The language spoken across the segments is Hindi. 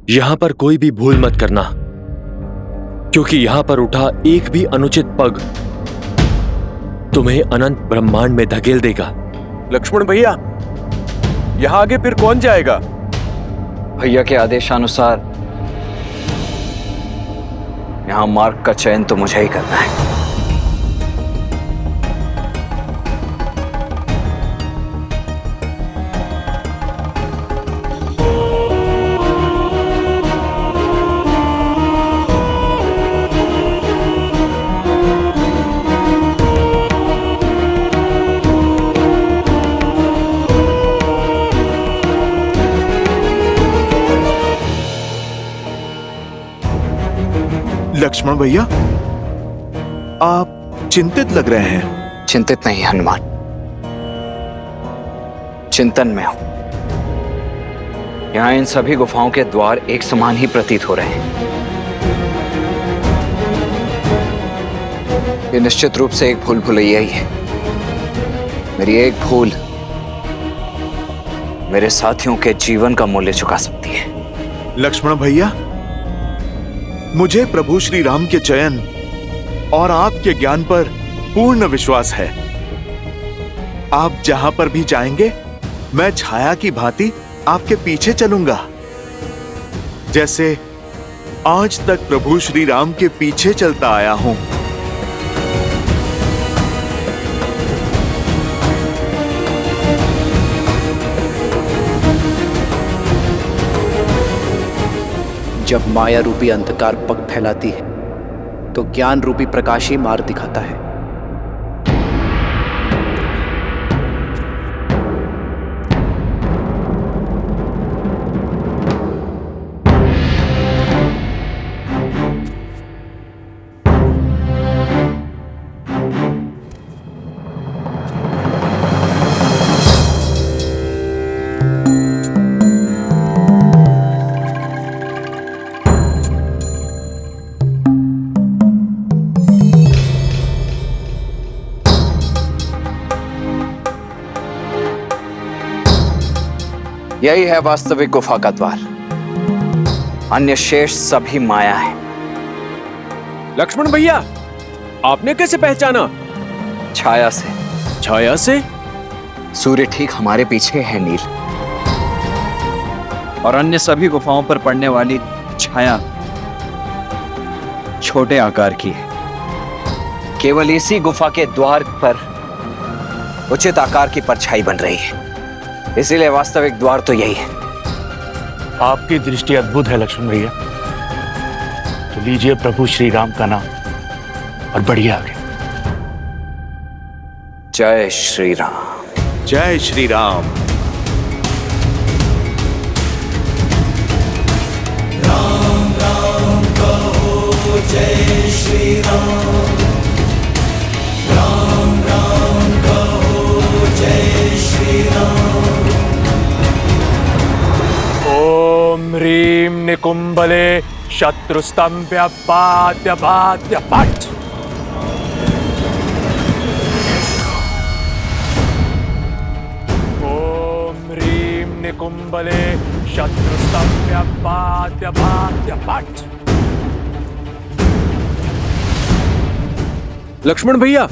यहां पर कोई भी भूल मत करना, क्योंकि यहां पर उठा एक भी अनुचित पग तुम्हें अनंत ब्रह्मांड में धकेल देगा। लक्ष्मण भैया, यहाँ आगे फिर कौन जाएगा? भैया के आदेशानुसार यहां मार्ग का चयन तो मुझे ही करना है। लक्ष्मण भैया, आप चिंतित लग रहे हैं। चिंतित नहीं हनुमान, चिंतन में हूं। यहां इन सभी गुफाओं के द्वार एक समान ही प्रतीत हो रहे हैं। ये निश्चित रूप से एक भूल भुलैया ही है। मेरी एक भूल मेरे साथियों के जीवन का मूल्य चुका सकती है। लक्ष्मण भैया, मुझे प्रभु श्री राम के चयन और आपके ज्ञान पर पूर्ण विश्वास है। आप जहां पर भी जाएंगे, मैं छाया की भांति आपके पीछे चलूंगा, जैसे आज तक प्रभु श्री राम के पीछे चलता आया हूं। जब माया रूपी अंधकार पग फैलाती है तो ज्ञान रूपी प्रकाश ही मार्ग दिखाता है। यही है वास्तविक गुफा का द्वार, अन्य शेष सभी माया है। लक्ष्मण भैया, आपने कैसे पहचाना? छाया से। छाया से? सूर्य ठीक हमारे पीछे है नील, और अन्य सभी गुफाओं पर पड़ने वाली छाया छोटे आकार की है। केवल इसी गुफा के द्वार पर उचित आकार की परछाई बन रही है, इसीलिए वास्तविक द्वार तो यही है। आपकी दृष्टि अद्भुत है लक्ष्मण भैया। तो लीजिए प्रभु श्री राम का नाम और बढ़िए आगे। जय श्री राम। जय श्री राम। राम राम कहो जय श्री राम। राम राम कहो जय श्री राम। ओम ह्रीं निकुंभले शत्रुस्तंभ्य बाध्य बाध्य पट। ओम ह्रीं निकुंभले शत्रुस्तंभ्य बाध्य बाध्य पट। लक्ष्मण भैया,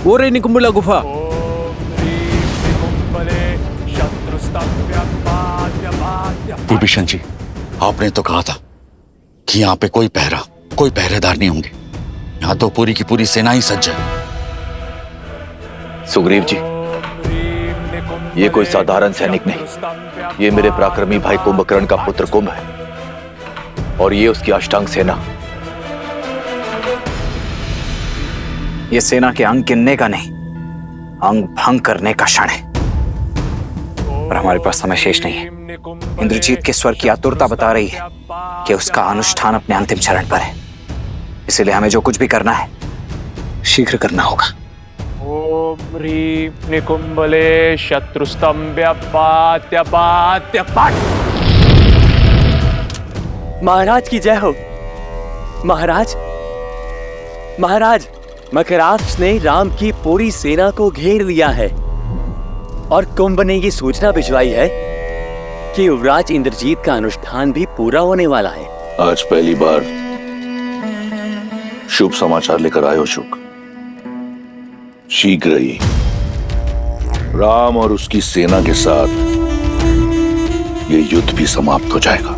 वो रही निकुंभला गुफा। ओम ह्रीं निकुंभले शत्रुस्तंभ्य बाध्य बाध्य पट। विभीषण जी, आपने तो कहा था कि यहाँ पे कोई पहरेदार नहीं होंगे। यहाँ तो पूरी की पूरी सेना ही सज्ज है। सुग्रीव जी, ये कोई साधारण सैनिक नहीं, ये मेरे पराक्रमी भाई कुंभकर्ण का पुत्र कुंभ है, और ये उसकी अष्टांग सेना। ये सेना के अंग गिनने का नहीं, अंग भंग करने का क्षण है, पर हमारे पास समय शेष नहीं है। इंद्रजीत के स्वर की आतुरता बता रही है कि उसका अनुष्ठान अपने अंतिम चरण पर है, इसलिए हमें जो कुछ भी करना है शीघ्र करना होगा। ओम ह्रीं निकुंभले शत्रुस्तंभ्य बाध्य बाध्य पट। महाराज की जय हो। महाराज, महाराज, मकराक्ष ने राम की पूरी सेना को घेर लिया है और कुंभ ने ये सूचना भिजवाई है कि युवराज इंद्रजीत का अनुष्ठान भी पूरा होने वाला है। आज पहली बार शुभ समाचार लेकर आए हो शुक। शीघ्र ही राम और उसकी सेना के साथ ये युद्ध भी समाप्त हो जाएगा।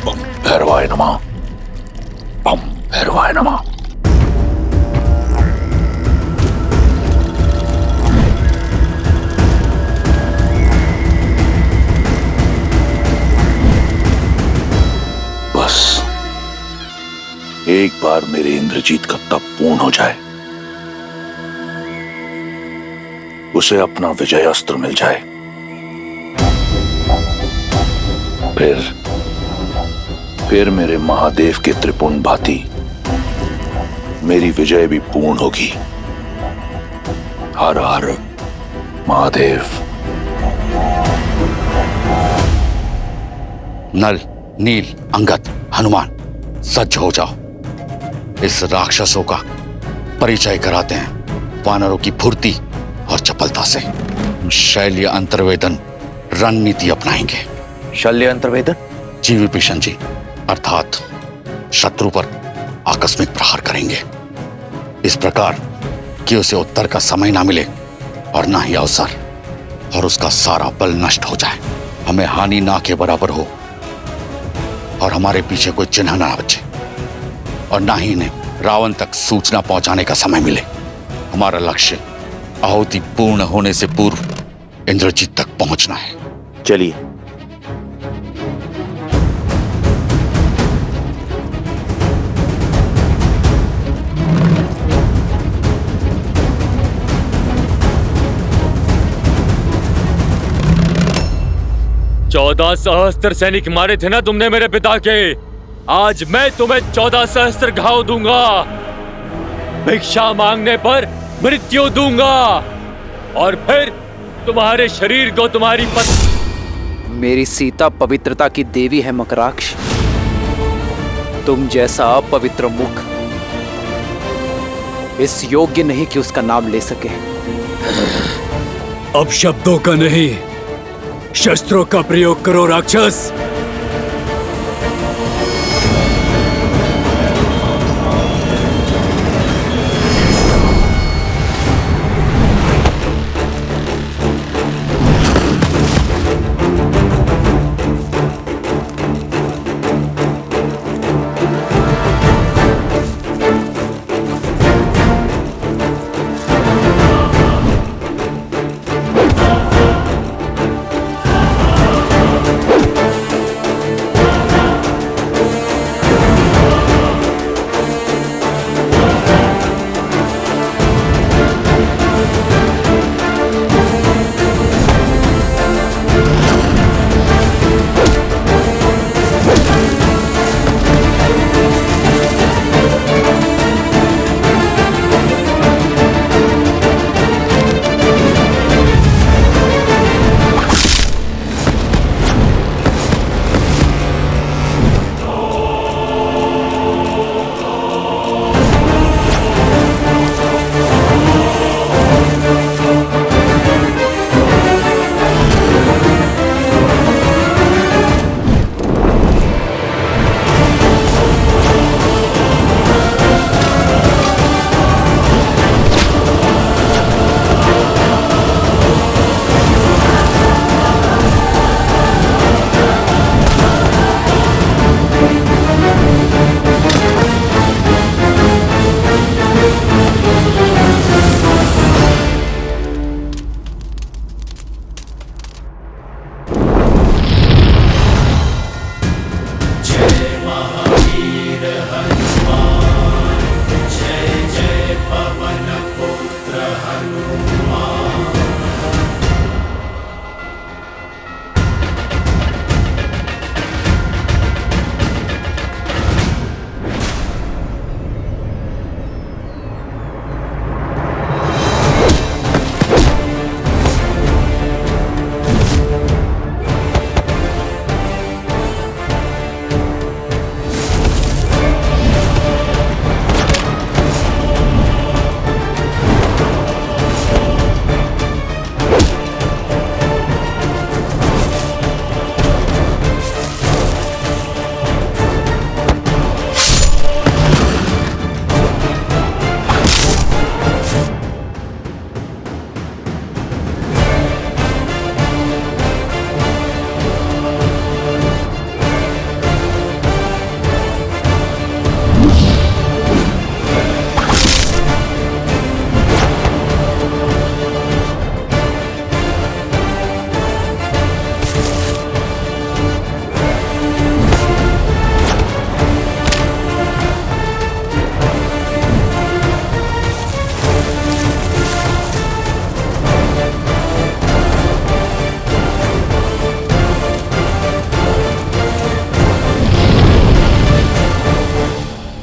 बम भैरवाय नमः, बम भैरवाय नमः। बस एक बार मेरे इंद्रजीत का तप पूर्ण हो जाए, उसे अपना विजय अस्त्र मिल जाए, फिर मेरे महादेव के त्रिपुंड भांति मेरी विजय भी पूर्ण होगी। हर हर महादेव। नल, नील, अंगद, हनुमान, सज्ज हो जाओ। इस राक्षसों का परिचय कराते हैं वानरों की फुर्ती और चपलता से। शैल्य अंतर्वेदन रणनीति अपनाएंगे। शल्य अंतर्वेदन? जी विभीषण जी, अर्थात शत्रु पर आकस्मिक प्रहार करेंगे, इस प्रकार कि उसे उत्तर का समय ना मिले और ना ही अवसर, और उसका सारा बल नष्ट हो जाए, हमें हानि ना के बराबर हो और हमारे पीछे कोई चिन्ह ना बचे, और ना ही इन्हें रावण तक सूचना पहुंचाने का समय मिले। हमारा लक्ष्य आहुति पूर्ण होने से पूर्व इंद्रजीत तक पहुंचना है। चलिए। चौदह सहस्त्र सैनिक मारे थे ना तुमने मेरे पिता के। आज मैं तुम्हें 14 सहस्त्र घाव दूंगा। भिक्षा मांगने पर मृत्यु दूंगा, और फिर तुम्हारे शरीर को तुम्हारी पत्नी। मेरी सीता पवित्रता की देवी है मकराक्ष। तुम जैसा अपवित्र मुख इस योग्य नहीं कि उसका नाम ले सके। अब शब्दों का नहीं, शस्त्रों का प्रयोग करो राक्षस।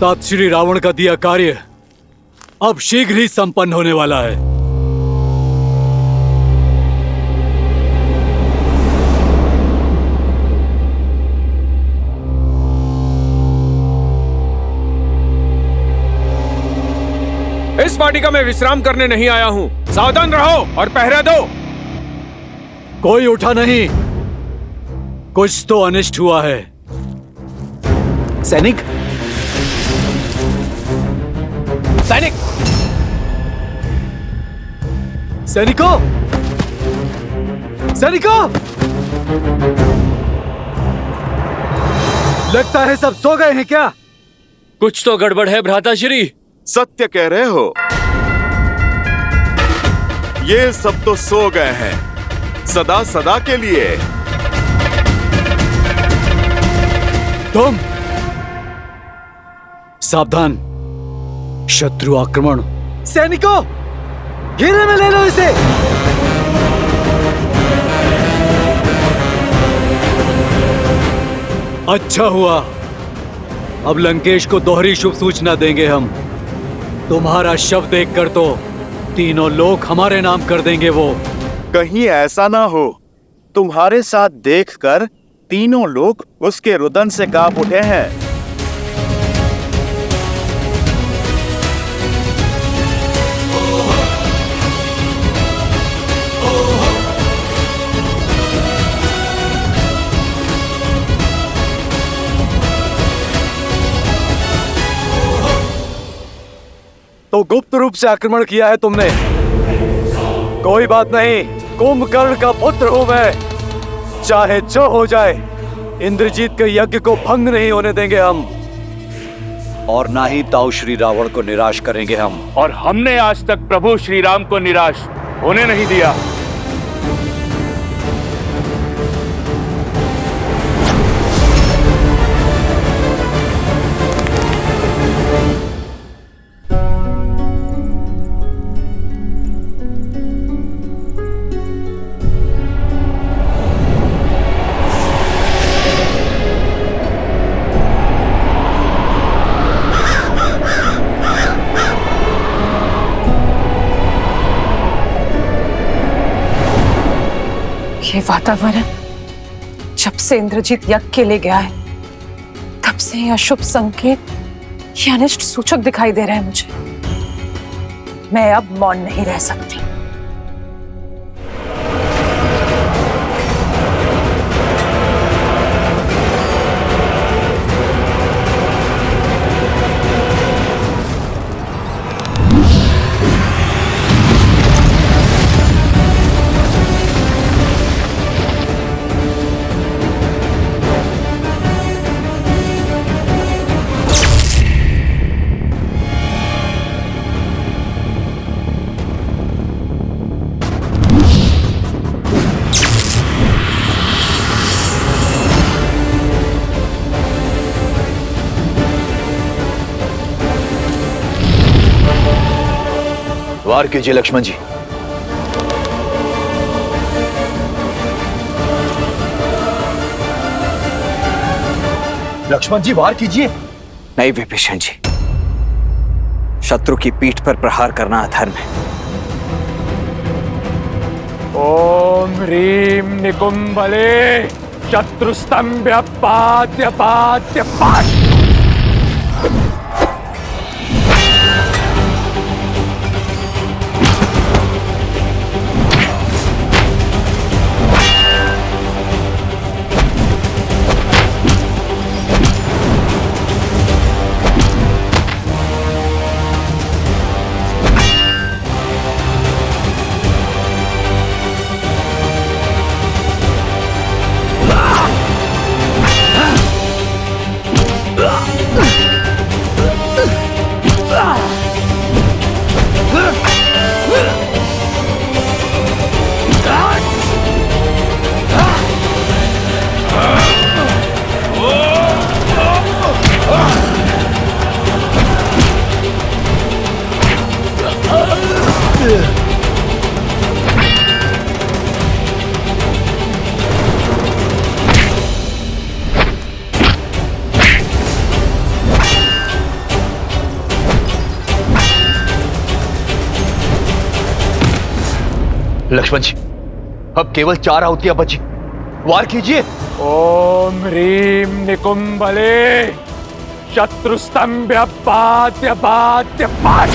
तात श्री रावण का दिया कार्य अब शीघ्र ही संपन्न होने वाला है। इस वाटिका में विश्राम करने नहीं आया हूं। सावधान रहो और पहरा दो। कोई उठा नहीं, कुछ तो अनिष्ट हुआ है। सैनिक, सैनिक, सैनिकों, सैनिकों! लगता है सब सो गए हैं क्या? कुछ तो गड़बड़ है भ्राताश्री। सत्य कह रहे हो। ये सब तो सो गए हैं सदा सदा के लिए। तुम सावधान, शत्रु आक्रमण। सैनिकों, घेरे में ले लो इसे। अच्छा हुआ, अब लंकेश को दोहरी शुभ सूचना देंगे हम। तुम्हारा शव देखकर तो तीनों लोग हमारे नाम कर देंगे। वो कहीं ऐसा ना हो तुम्हारे साथ देखकर तीनों लोग उसके रुदन से कांप उठे हैं। तो गुप्त रूप से आक्रमण किया है तुमने। कोई बात नहीं, कुंभकर्ण का पुत्र हूं मैं। चाहे जो हो जाए, इंद्रजीत के यज्ञ को भंग नहीं होने देंगे हम। और ना ही ताऊ श्री रावण को निराश करेंगे हम। और हमने आज तक प्रभु श्री राम को निराश होने नहीं दिया। ये वातावरण जब से इंद्रजीत यज्ञ के लिए गया है, तब से ये अशुभ संकेत, ये अनिष्ट सूचक दिखाई दे रहे हैं मुझे। मैं अब मौन नहीं रह सकती। वार कीजिए लक्ष्मण जी। लक्ष्मण जी वार कीजिए। नहीं विभीषण जी, शत्रु की पीठ पर प्रहार करना अधर्म है। ओम ह्रीम निकुंभले शत्रुस्तंभ्य पात्य पात्य पात्य। लक्ष्मण जी, अब केवल 4 आहुतियां बची, वार कीजिए। ओम ह्रीम निकुंभले शत्रुस्तंभ्य पात्य पात्य पाठ।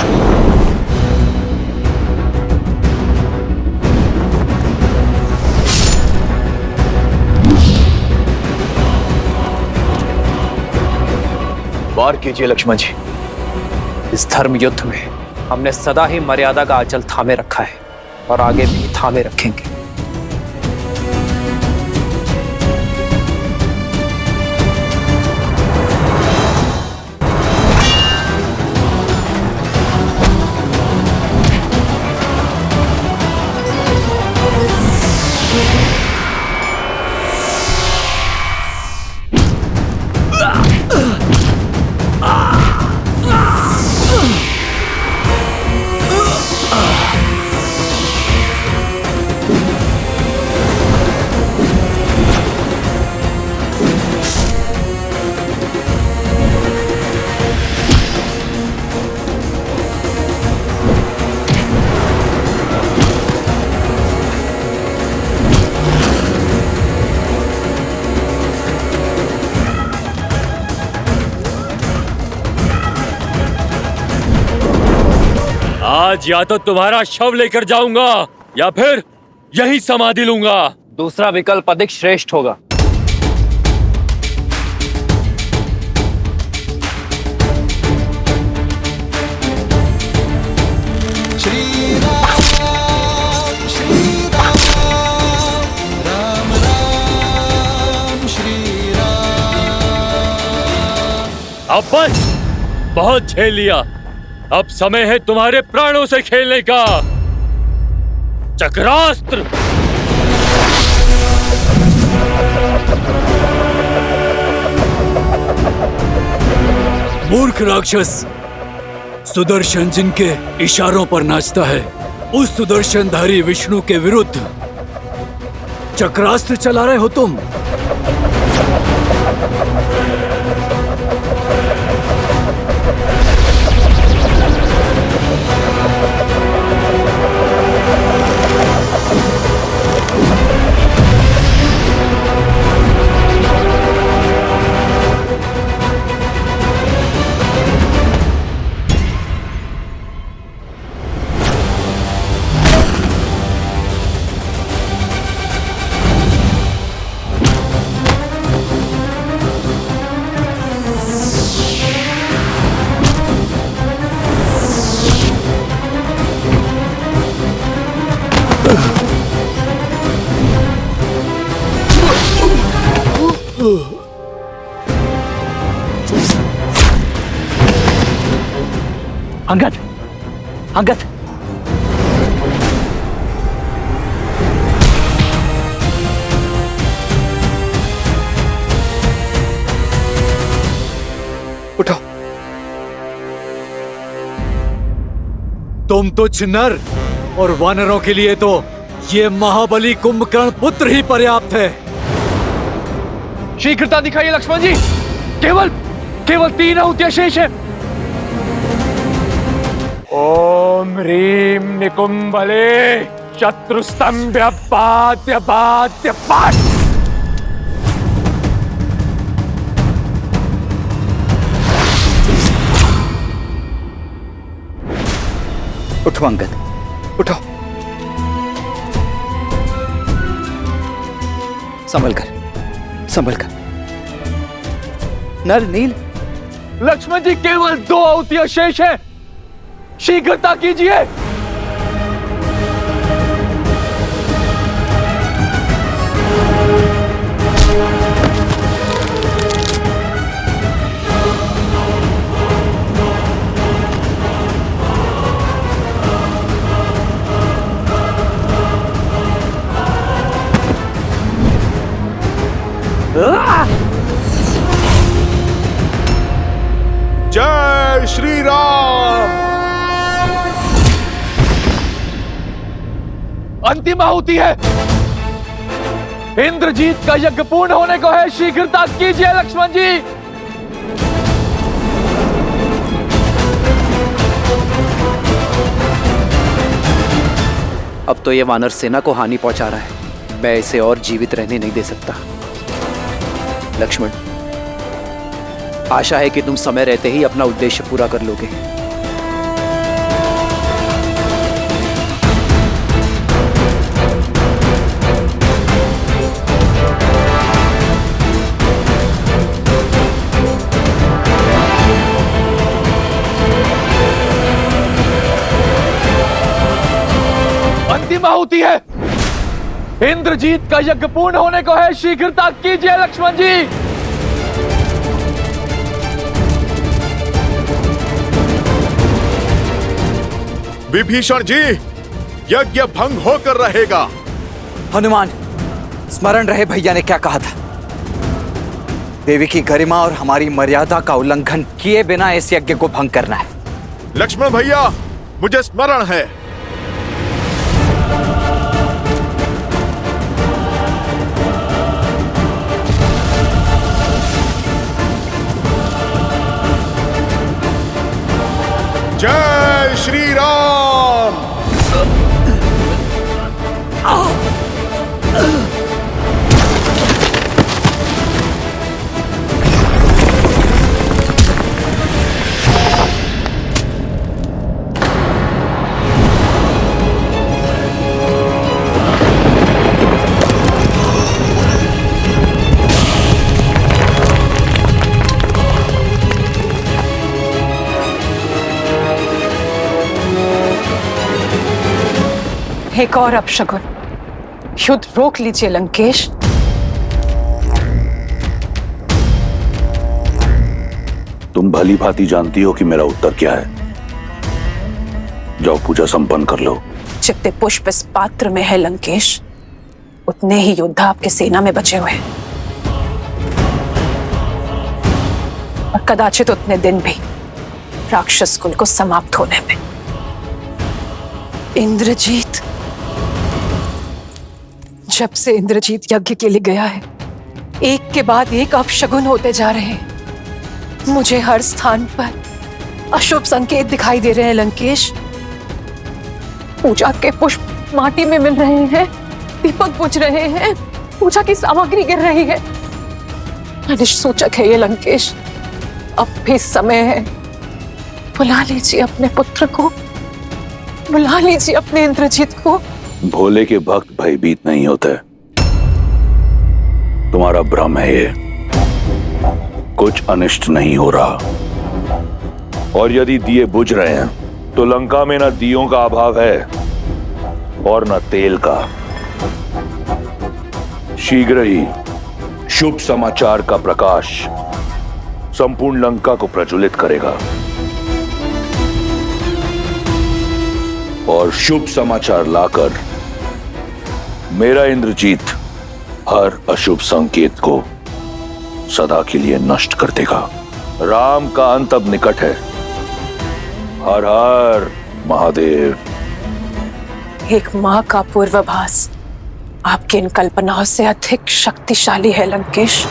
वार कीजिए लक्ष्मण जी। इस धर्म युद्ध में हमने सदा ही मर्यादा का आंचल थामे रखा है और आगे भी थामे रखेंगे। आज या तो तुम्हारा शव लेकर जाऊंगा या फिर यही समाधि लूंगा। दूसरा विकल्प अधिक श्रेष्ठ होगा। अब बस, बहुत झेल लिया। अब समय है तुम्हारे प्राणों से खेलने का। चक्रास्त्र। मूर्ख राक्षस, सुदर्शन जिनके इशारों पर नाचता है, उस सुदर्शनधारी विष्णु के विरुद्ध चक्रास्त्र चला रहे हो तुम। अंगद, अंगद, उठो। तुम तुच्छ नर और वानरों के लिए तो ये महाबली कुंभकर्ण पुत्र ही पर्याप्त है। शीघ्रता दिखाइए लक्ष्मण जी। केवल 3 आहुतियां शेष है। ओम ह्रीम निकुंभले शत्रुस्तंभ्य पात्य पात्य पाठ। उठो अंगद, उठो। संभल कर, संभल कर। नर नील। लक्ष्मण जी, केवल 2 आहुतियां शेष है। शीघ्रता कीजिए। जय श्री राम। अंतिम आहुति है। इंद्रजीत का यज्ञ पूर्ण होने को है। शीघ्रता कीजिए लक्ष्मण जी। अब तो ये वानर सेना को हानि पहुंचा रहा है। मैं इसे और जीवित रहने नहीं दे सकता। लक्ष्मण, आशा है कि तुम समय रहते ही अपना उद्देश्य पूरा कर लोगे। अंतिम आहुति है। इंद्रजीत का यज्ञ पूर्ण होने को है। शीघ्रता कीजिए लक्ष्मण जी। विभीषण जी, यज्ञ भंग होकर रहेगा। हनुमान, स्मरण रहे भैया ने क्या कहा था। देवी की गरिमा और हमारी मर्यादा का उल्लंघन किए बिना इस यज्ञ को भंग करना है। लक्ष्मण भैया, मुझे स्मरण है। जय श्री राम। एक और अपशगुन। युद्ध रोक लीजिए लंकेश। तुम भली भांति जानती हो कि मेरा उत्तर क्या है। जाओ पूजा संपन्न कर लो। जितने पुष्प इस पात्र में है लंकेश, उतने ही योद्धा आपके सेना में बचे हुए हैं। और कदाचित उतने दिन भी राक्षस कुल को समाप्त होने में। इंद्रजीत, जब से इंद्रजीत यज्ञ के लिए गया है, एक के बाद एक अपशगुन होते जा रहे हैं। मुझे हर स्थान पर अशुभ संकेत दिखाई दे रहे हैं लंकेश। पूजा के पुष्प माटी में मिल रहे हैं, दीपक बुझ रहे हैं, पूजा की सामग्री गिर रही है। अनिष्ट सूचक है ये लंकेश। अब भी समय है। बुला लीजिए अपने पुत्र को, बुला लीजिए अपने इंद्रजीत को। भोले के भक्त भयभीत नहीं होते। तुम्हारा भ्रम है ये। कुछ अनिष्ट नहीं हो रहा। और यदि दिए बुझ रहे हैं तो लंका में न दियों का अभाव है और न तेल का। शीघ्र ही शुभ समाचार का प्रकाश संपूर्ण लंका को प्रज्वलित करेगा। और शुभ समाचार लाकर मेरा इंद्रजीत हर अशुभ संकेत को सदा के लिए नष्ट कर देगा। राम का अंत अब निकट है। हर हर महादेव। एक मां का पूर्वाभास आपकी इन कल्पनाओं से अधिक शक्तिशाली है लंकेश।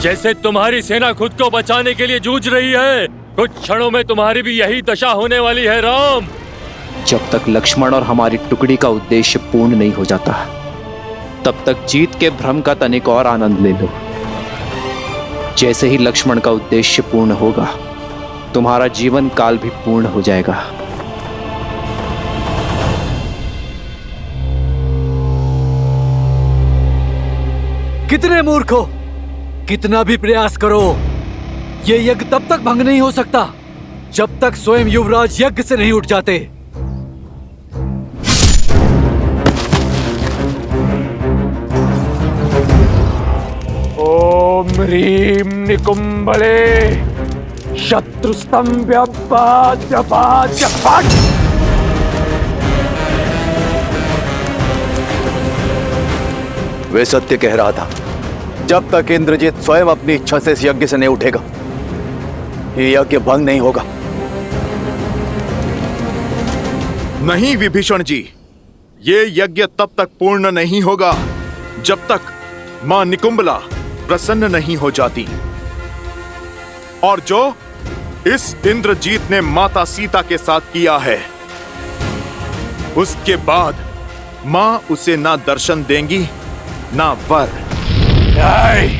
जैसे तुम्हारी सेना खुद को बचाने के लिए जूझ रही है, कुछ क्षणों में तुम्हारी भी यही दशा होने वाली है राम। जब तक लक्ष्मण और हमारी टुकड़ी का उद्देश्य पूर्ण नहीं हो जाता, तब तक जीत के भ्रम का तनिक और आनंद ले लो। जैसे ही लक्ष्मण का उद्देश्य पूर्ण होगा, तुम्हारा जीवन काल भी पूर्ण हो जाएगा। कितने मूर्ख हो! कितना भी प्रयास करो, ये यज्ञ तब तक भंग नहीं हो सकता जब तक स्वयं युवराज यज्ञ से नहीं उठ जाते। ओम ह्रीं निकुंभले शत्रुस्तंभ्य वे सत्य कह रहा था। जब तक इंद्रजीत स्वयं अपनी इच्छा से इस यज्ञ से नहीं उठेगा, ये यज्ञ भंग नहीं होगा। नहीं विभीषण जी, ये यज्ञ तब तक पूर्ण नहीं होगा जब तक मां निकुंभला प्रसन्न नहीं हो जाती। और जो इस इंद्रजीत ने माता सीता के साथ किया है। उसके बाद मां उसे ना दर्शन देंगी ना वर। नहीं,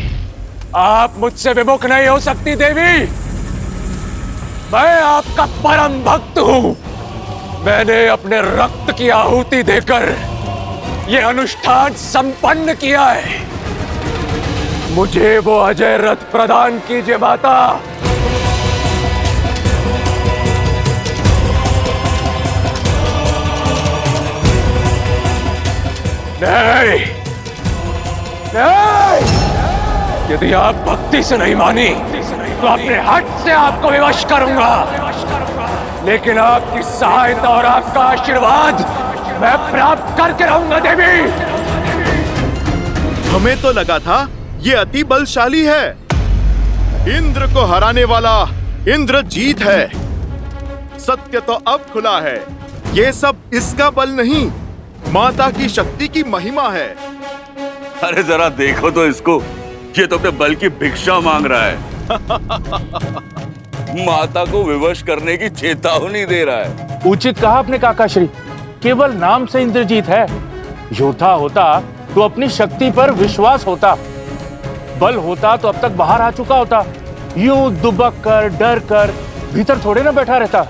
आप मुझसे विमुख नहीं हो सकती देवी। मैं आपका परम भक्त हूं। मैंने अपने रक्त की आहुति देकर यह अनुष्ठान संपन्न किया है। मुझे वो अजय रथ प्रदान कीजिए माता। नहीं, नहीं, यदि आप भक्ति से नहीं मानी तो अपने हट से आपको विवश करूंगा। लेकिन आपकी सहायता और आपका आशीर्वाद मैं प्राप्त करके रहूंगा देवी। हमें तो लगा था ये अति बलशाली है। इंद्र को हराने वाला इंद्रजीत है। सत्य तो अब खुला है। ये सब इसका बल नहीं, माता की शक्ति की महिमा है। अरे जरा देखो तो इसको, ये तो अपने बल की भिक्षा मांग रहा है। माता को विवश करने की चेतावनी दे रहा है। उचित कहा आपने काकाश्री, केवल नाम से इंद्रजीत है। योद्धा होता तो अपनी शक्ति पर विश्वास होता, बल होता तो अब तक बाहर आ चुका होता। यूं दुबक कर डर कर भीतर थोड़े ना बैठा रहता।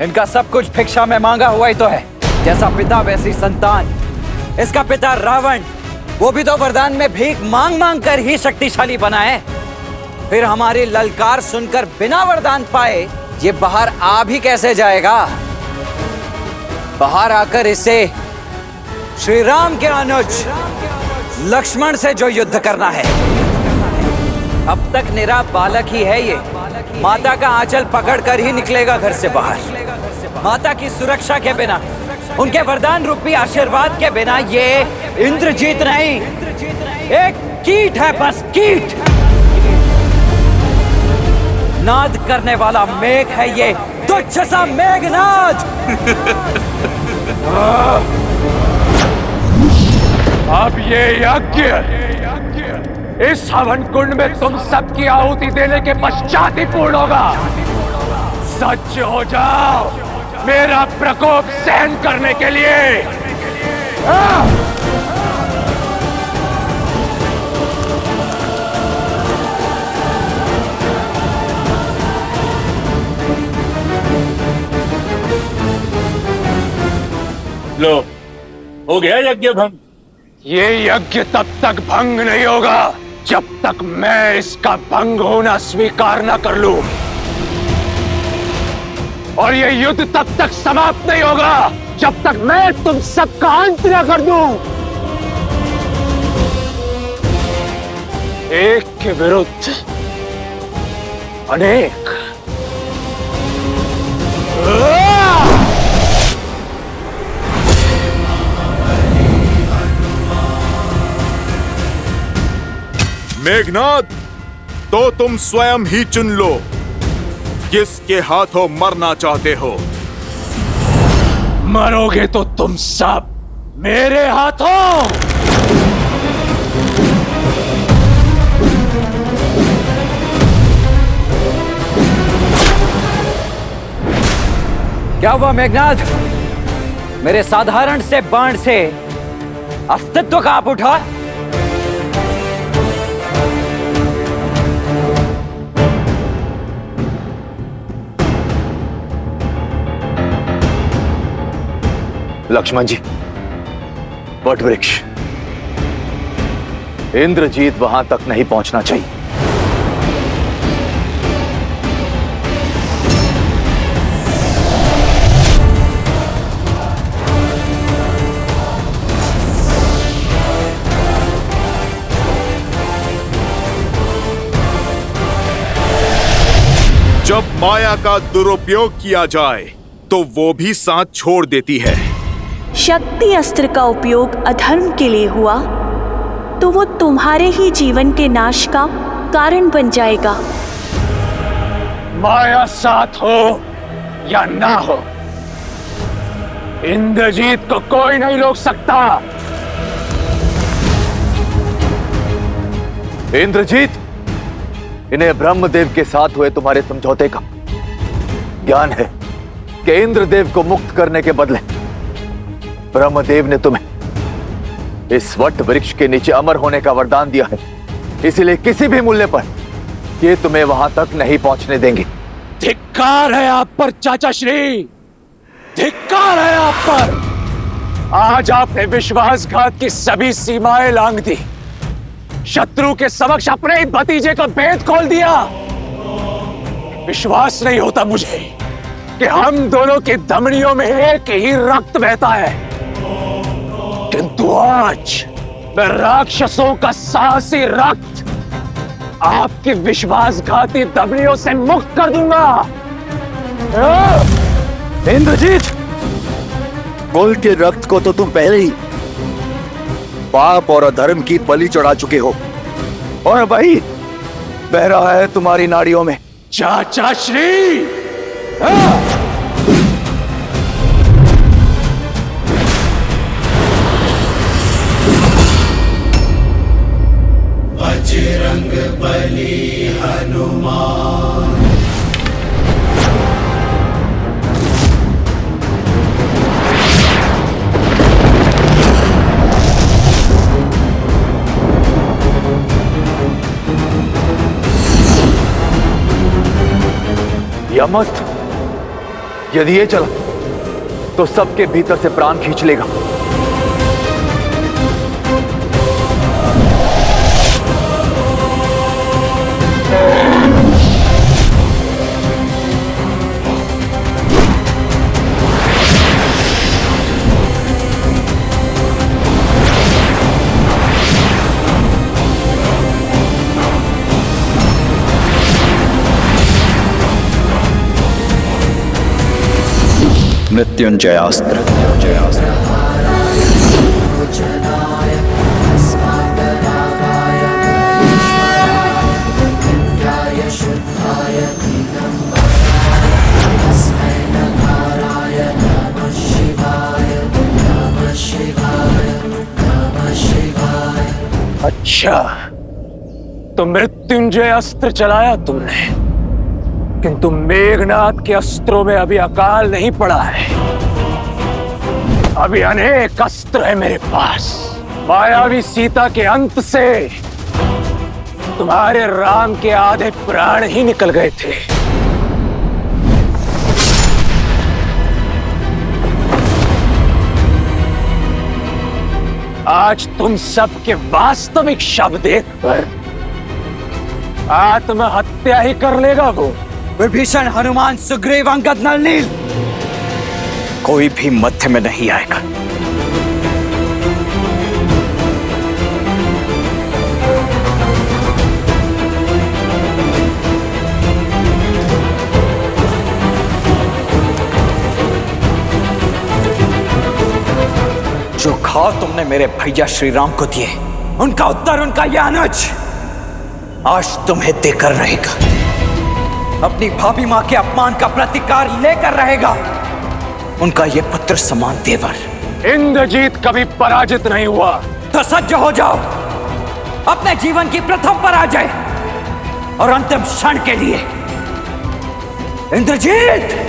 इनका सब कुछ भिक्षा में मांगा हुआ ही तो है। जैसा पिता वैसी संतान। इसका पिता रावण, वो भी तो वरदान में भीख मांग मांग कर ही शक्तिशाली बना है। फिर हमारी ललकार सुनकर बिना वरदान पाए ये बाहर आ भी कैसे जाएगा? बाहर आकर इसे श्री राम के अनुज लक्ष्मण से जो युद्ध करना है। अब तक निरा बालक ही है ये। माता का आंचल पकड़कर ही निकलेगा घर से बाहर। माता की सुरक्षा के बिना, उनके वरदान रूपी आशीर्वाद के बिना ये इंद्रजीत नहीं, एक कीट है, बस कीट। नाद करने वाला मेघ है ये, तुच्छ सा मेघनाद। अब ये यज्ञ इस हवन कुंड में तुम सबकी आहुति देने के पश्चात ही पूर्ण होगा। सच हो जाओ मेरा प्रकोप सहन करने के लिए। लो, हो गया यज्ञ भंग। ये यज्ञ तब तक भंग नहीं होगा जब तक मैं इसका भंग होना स्वीकार न कर लूं। और ये युद्ध तब तक समाप्त नहीं होगा जब तक मैं तुम सबका अंत न कर दूं। एक के विरुद्ध अनेक। मेघनाद, तो तुम स्वयं ही चुन लो किसके हाथों मरना चाहते हो। मरोगे तो तुम सब मेरे हाथों। क्या हुआ मेघनाद? मेरे साधारण से बाण से अस्तित्व कांप उठा। लक्ष्मण जी, वट वृक्ष। इंद्रजीत वहां तक नहीं पहुंचना चाहिए। जब माया का दुरुपयोग किया जाए तो वो भी साथ छोड़ देती है। शक्ति अस्त्र का उपयोग अधर्म के लिए हुआ तो वो तुम्हारे ही जीवन के नाश का कारण बन जाएगा। माया साथ हो या ना हो, इंद्रजीत को कोई नहीं रोक सकता। इंद्रजीत, इन्हें ब्रह्मदेव के साथ हुए तुम्हारे समझौते का ज्ञान है कि इंद्रदेव को मुक्त करने के बदले ब्रह्मदेव ने तुम्हें इस वट वृक्ष के नीचे अमर होने का वरदान दिया है। इसलिए किसी भी मूल्य पर ये तुम्हें वहां तक नहीं पहुंचने देंगे। धिक्कार है आप पर चाचा श्री, धिक्कार है आप पर। आज आपने विश्वासघात की सभी सीमाएं लांघ दी, शत्रु के समक्ष अपने ही भतीजे का भेद खोल दिया। विश्वास नहीं होता मुझे कि हम दोनों की धमनियों में एक ही रक्त बहता है, किंतु आज मैं राक्षसों का साहसी रक्त आपकी विश्वासघाती धमनियों से मुक्त कर दूंगा। इंद्रजीत, कुल के रक्त को तो तुम पहले ही पाप और अधर्म की बलि चढ़ा चुके हो और भाई बह रहा है तुम्हारी नाड़ियों में। चाचा श्री, बजरंग बली हनुमान। यमस्त, यदि ये चला तो सबके भीतर से प्राण खींच लेगा। मृत्युंजयास्त्र। अच्छा, तो मृत्युंजय अस्त्र चलाया तुमने, किंतु मेघनाथ के अस्त्रों में अभी अकाल नहीं पड़ा है। अभी अनेक अस्त्र है मेरे पास। मायावी सीता के अंत से तुम्हारे राम के आधे प्राण ही निकल गए थे। आज तुम सबके वास्तविक शव देखकर आत्महत्या ही कर लेगा वो। विभीषण, हनुमान, सुग्रीव, अंगद, नल, नील, कोई भी मध्य में नहीं आएगा। जो घाव तुमने मेरे भैया श्री राम को दिए, उनका उत्तर उनका यह अनुज आज तुम्हें देकर रहेगा। अपनी भाभी मां के अपमान का प्रतिकार लेकर रहेगा उनका ये पुत्र समान देवर। इंद्रजीत कभी पराजित नहीं हुआ। तो सज्ज हो जाओ अपने जीवन की प्रथम पराजय और अंतिम क्षण के लिए। इंद्रजीत,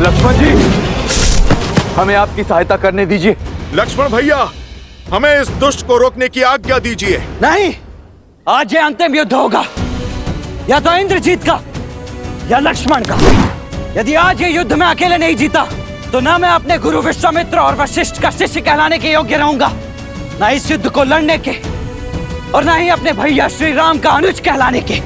लक्ष्मण जी, हमें आपकी सहायता करने दीजिए। लक्ष्मण भैया, हमें इस दुष्ट को रोकने की आज्ञा दीजिए। नहीं, आज ये अंतिम युद्ध होगा, या तो इंद्रजीत का या लक्ष्मण का। यदि आज ये युद्ध में अकेले नहीं जीता तो ना मैं अपने गुरु विश्वामित्र और वशिष्ठ का शिष्य कहलाने के योग्य रहूंगा, ना इस युद्ध को लड़ने के, और ना ही अपने भैया श्री राम का अनुज कहलाने के।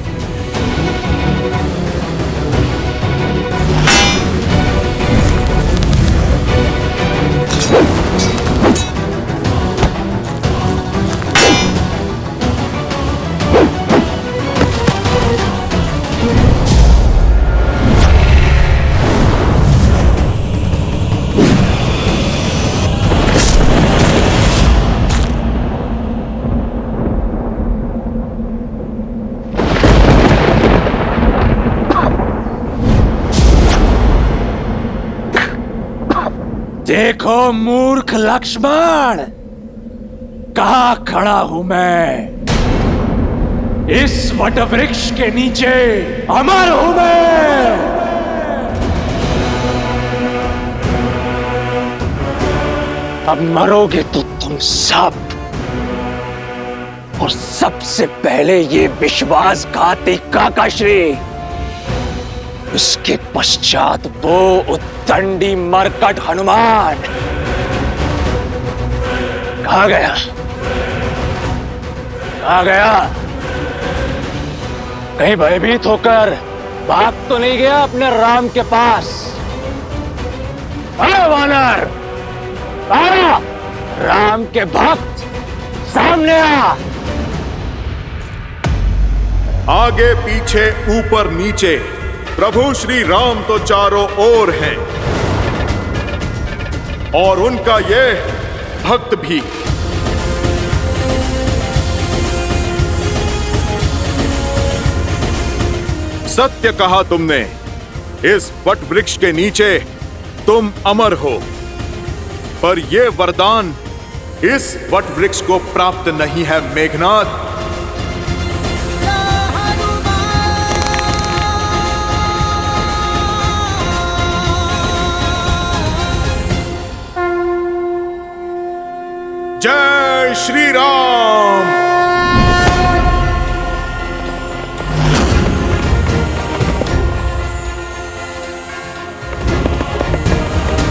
देखो मूर्ख लक्ष्मण, कहां खड़ा हूं मैं? इस वटवृक्ष के नीचे अमर हूं मैं। अब मरोगे तो तुम सब, और सबसे पहले ये विश्वासघाती काकाश्री, उसके पश्चात वो उद्दंडी मरकट हनुमान। कहां गया? कहां गया? कहीं भयभीत होकर भाग तो नहीं गया अपने राम के पास? अरे वानर, आ, राम के भक्त सामने आ। आगे पीछे ऊपर नीचे प्रभु श्री राम तो चारों ओर हैं, और उनका ये भक्त भी। सत्य कहा तुमने, इस वट वृक्ष के नीचे तुम अमर हो, पर यह वरदान इस वट वृक्ष को प्राप्त नहीं है मेघनाथ। जय श्री राम।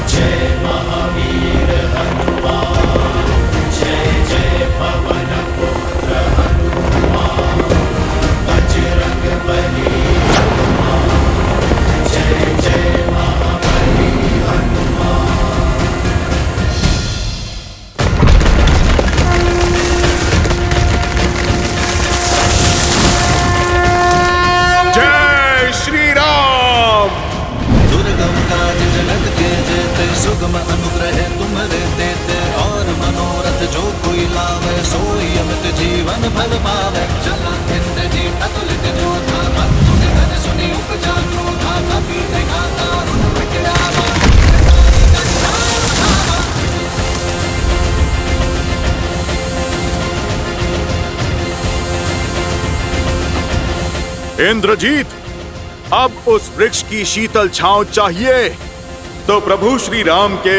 जय महावीर हनुमान, जय जय पवन पुत्र हनुमान, बजरंग बली हनुमान, जय जय महाबली हनुमान। जय श्री राम। दुर्गम काज जगत के जेते, सुगम अनुग्रह तुम्हारे देते, और मनोरथ जो कोई लावे, सोई अमित जीवन फल पावे। चला इंद्रजीत अतुलित जोधा, भक्तों के धन सुनी उपजा क्रोधा, कपि दिखाता रुन मिटावा। इंद्रजीत, अब उस वृक्ष की शीतल छांव चाहिए तो प्रभु श्री राम के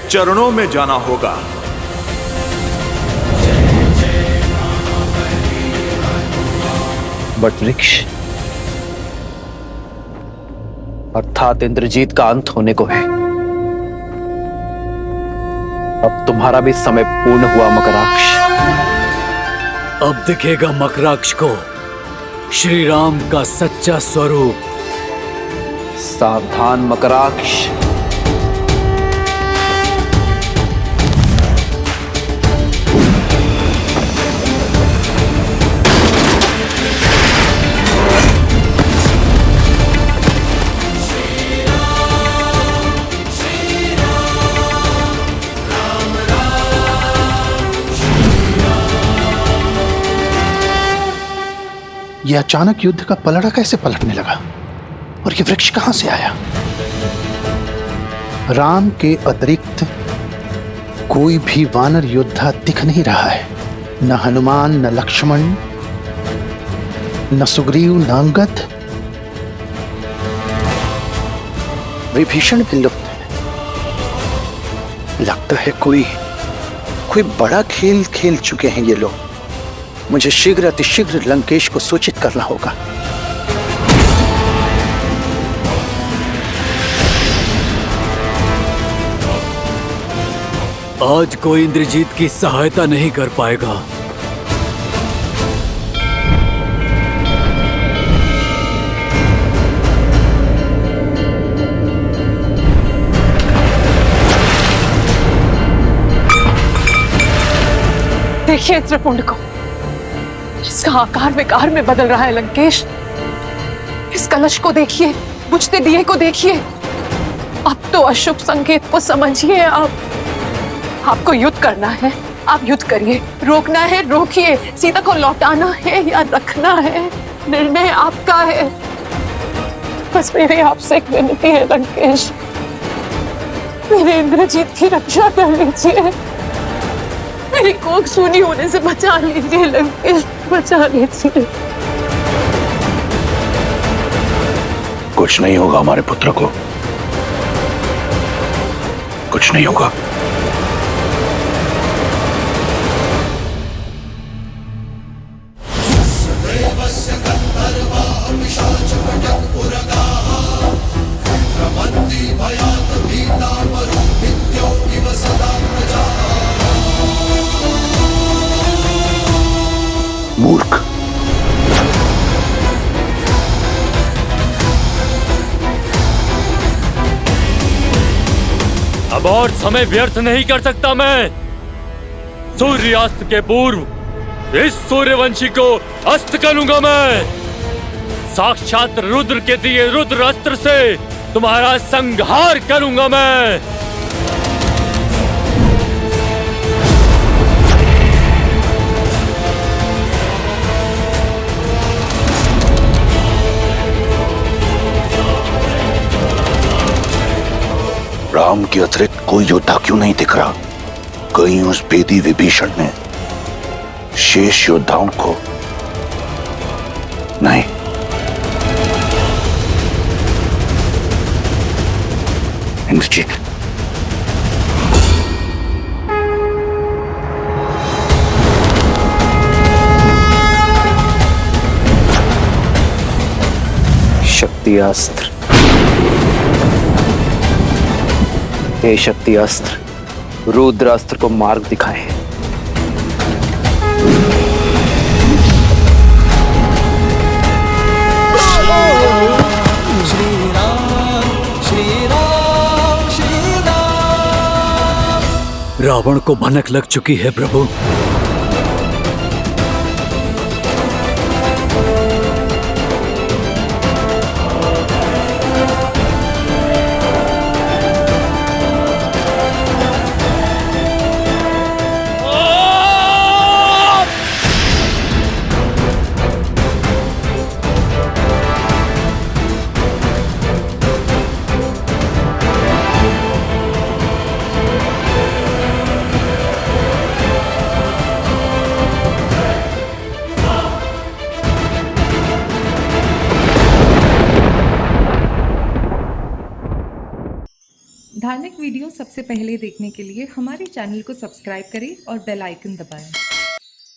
चरणों में जाना होगा। वट वृक्ष अर्थात इंद्रजीत का अंत होने को है। अब तुम्हारा भी समय पूर्ण हुआ मकराक्ष। अब दिखेगा मकराक्ष को श्री राम का सच्चा स्वरूप। सावधान मकराक्ष। यह अचानक युद्ध का पलड़ा कैसे पलटने लगा, और यह वृक्ष कहां से आया? राम के अतिरिक्त कोई भी वानर योद्धा दिख नहीं रहा है। न हनुमान, न लक्ष्मण, न सुग्रीव, न अंगद। विभीषण भी लुप्त है। लगता है कोई बड़ा खेल खेल चुके हैं ये लोग। मुझे शीघ्र अतिशीघ्र लंकेश को सूचित करना होगा। आज कोई इंद्रजीत की सहायता नहीं कर पाएगा। देखिए इस त्रिपुंड को, इसका आकार विकार में बदल रहा है लंकेश। इस कलश को देखिए, बुझते दिए को देखिए। अब तो अशुभ संकेत को समझिए। आपको युद्ध करना है, आप युद्ध करिए। रोकना है रोकिए, सीता को लौटाना है या रखना है, निर्णय आपका है। बस मेरी आपसे एक विनती है लंकेश, मेरे इंद्रजीत की रक्षा कर लीजिए, मेरी कोख सूनी होने से बचा लीजिए लंकेश, बचा लीजिए। कुछ नहीं होगा हमारे पुत्र को, कुछ नहीं होगा। मूर्ख, अब और समय व्यर्थ नहीं कर सकता मैं। सूर्यास्त के पूर्व इस सूर्यवंशी को अस्त करूंगा मैं। साक्षात रुद्र के दिए रुद्र अस्त्र से तुम्हारा संहार करूंगा मैं। राम के अतिरिक्त कोई योद्धा क्यों नहीं दिख रहा? कहीं उस बेदी विभीषण ने शेष योद्धाओं को नहीं। इंद्रजीत, शक्ति अस्त्र, हे शक्ति अस्त्र, रुद्रास्त्र को मार्ग दिखाए। रावण को भनक लग चुकी है प्रभु। धार्मिक वीडियो सबसे पहले देखने के लिए हमारे चैनल को सब्सक्राइब करें और बेल आइकन दबाएं।